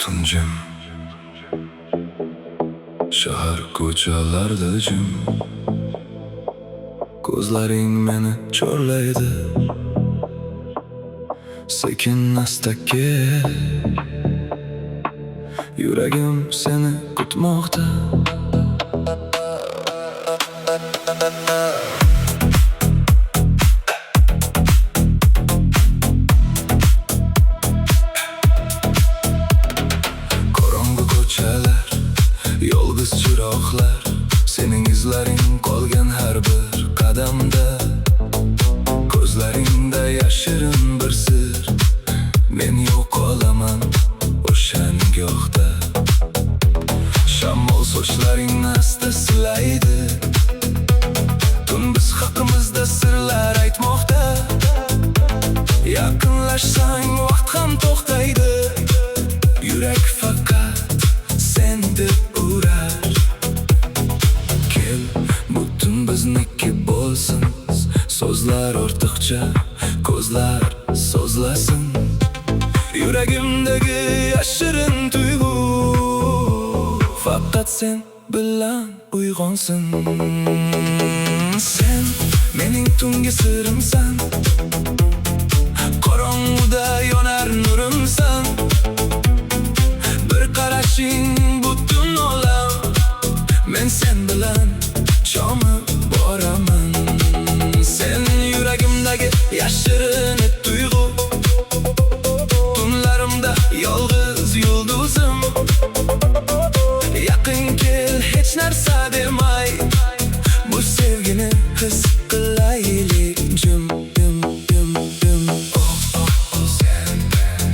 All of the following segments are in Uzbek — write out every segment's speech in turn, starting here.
Tuncim, shahar ko'chalarda jim, ko'zlaring meni chorlaydi. Sekin asta kel, yuragim seni kutmoqda. Qorong'u ko'chalar, yolg'iz chiroqlar, sening izlaring qolgan har bir qadamda. Ko'zlaringda yashirin bir sir, men yo'qolaman o'sha nigohda. Shamol sochlaringni asta silaydi, tun biz haqimizda sirlar aytmoqda. Yaqinlashsang vaqt ham to'xtaydi, yurak faqat sen deb urar. Kel, butun bizniki bo'lsin, so'zlar ortiqcha, ko'zlar so'zlasin. Yuragimdagi yashirin tuyg'u faqat sen bilan uyg'onsin. Sen mening tungi sirimsan, qorong'uda yonar nurimsan. Bir qarashing butun olam, men sen bilan chomib boraman. Sen yuragimdagi yashirin tuyg'u, tunlarimda yolg'iz yulduzim. Yaqin kel, hech narsa demay, bu sevgini his qilaylik. Jim, jim, jim, jim. Oh, oh, oh, sen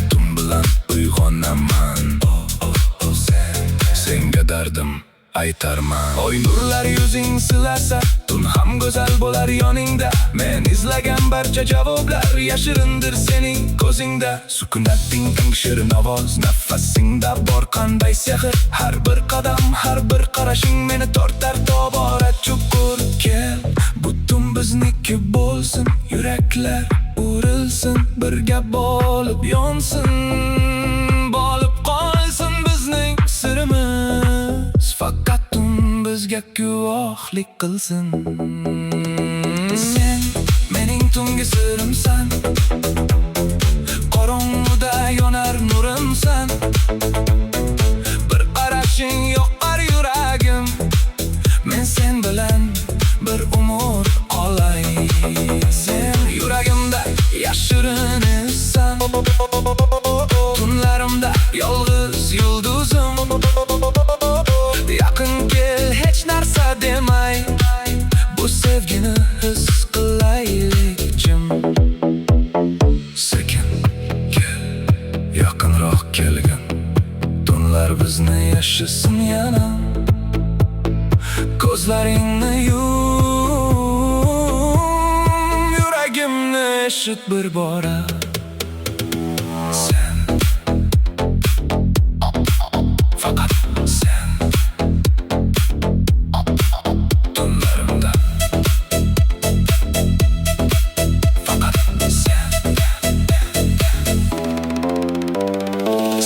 tun bilan uyg'onaman. Oh, oh, oh, senga dardim aytarman. Oy nurlar yuzing silasa, tun ham go'zal bo'lar yoningda. Men izlagan barcha javoblar yashirindir sening ko'zingda. Sukunating eng shirin ovoz, nafasingda bor qanday sehr. Har bir qadam, har bir qarashing meni tortar tobora chuqur. Kel, butun bizniki bo'lsin, yuraklar urilsin, birga bo'lib yonsin. Bo'lib qolsin bizning sirimiz, faqat tun bizga guvohlik qilsin. Sen mening tungi sirimsan, qorong'uda yonar nurimsan. Bir qarashing yoqar yuragim, men sen bilan bir umr qolay. Sen yuragimda yashirinsan, tunlarimda yolg'iz yulduzim. Yaqin kel, hech narsa demay, bu sevgini his qilaylik. Jim, sekin kel, yaqinroq kelgin, tunlar bizni yashasin yana. Ko'zlaringni yum, yuragimni eshit bir bora. Sen, faqat sen, tunlarimda faqat sen.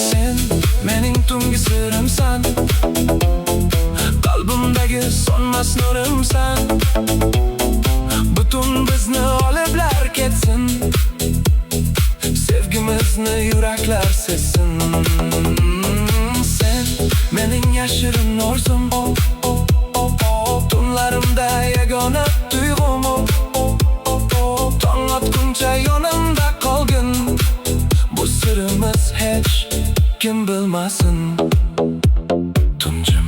Sen mening tungi sirimsan, qalbimdagi so'nmas nurimsan. Butun bizni oliblar ketsin, sevgimizni yuraklar sezsin. Sen mening yashirin orzum, tunlarimda yagona tuyg'um. Tong otguncha yonimda qolgin, bu sirimiz hech kim bilmasin. Tunjim,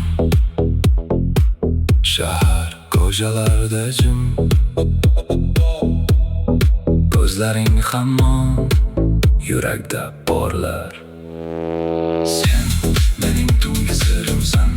shahar ko'chalarda jim, ko'zlaring hamon yurakda porlar. Sen mening tungi sirimsan.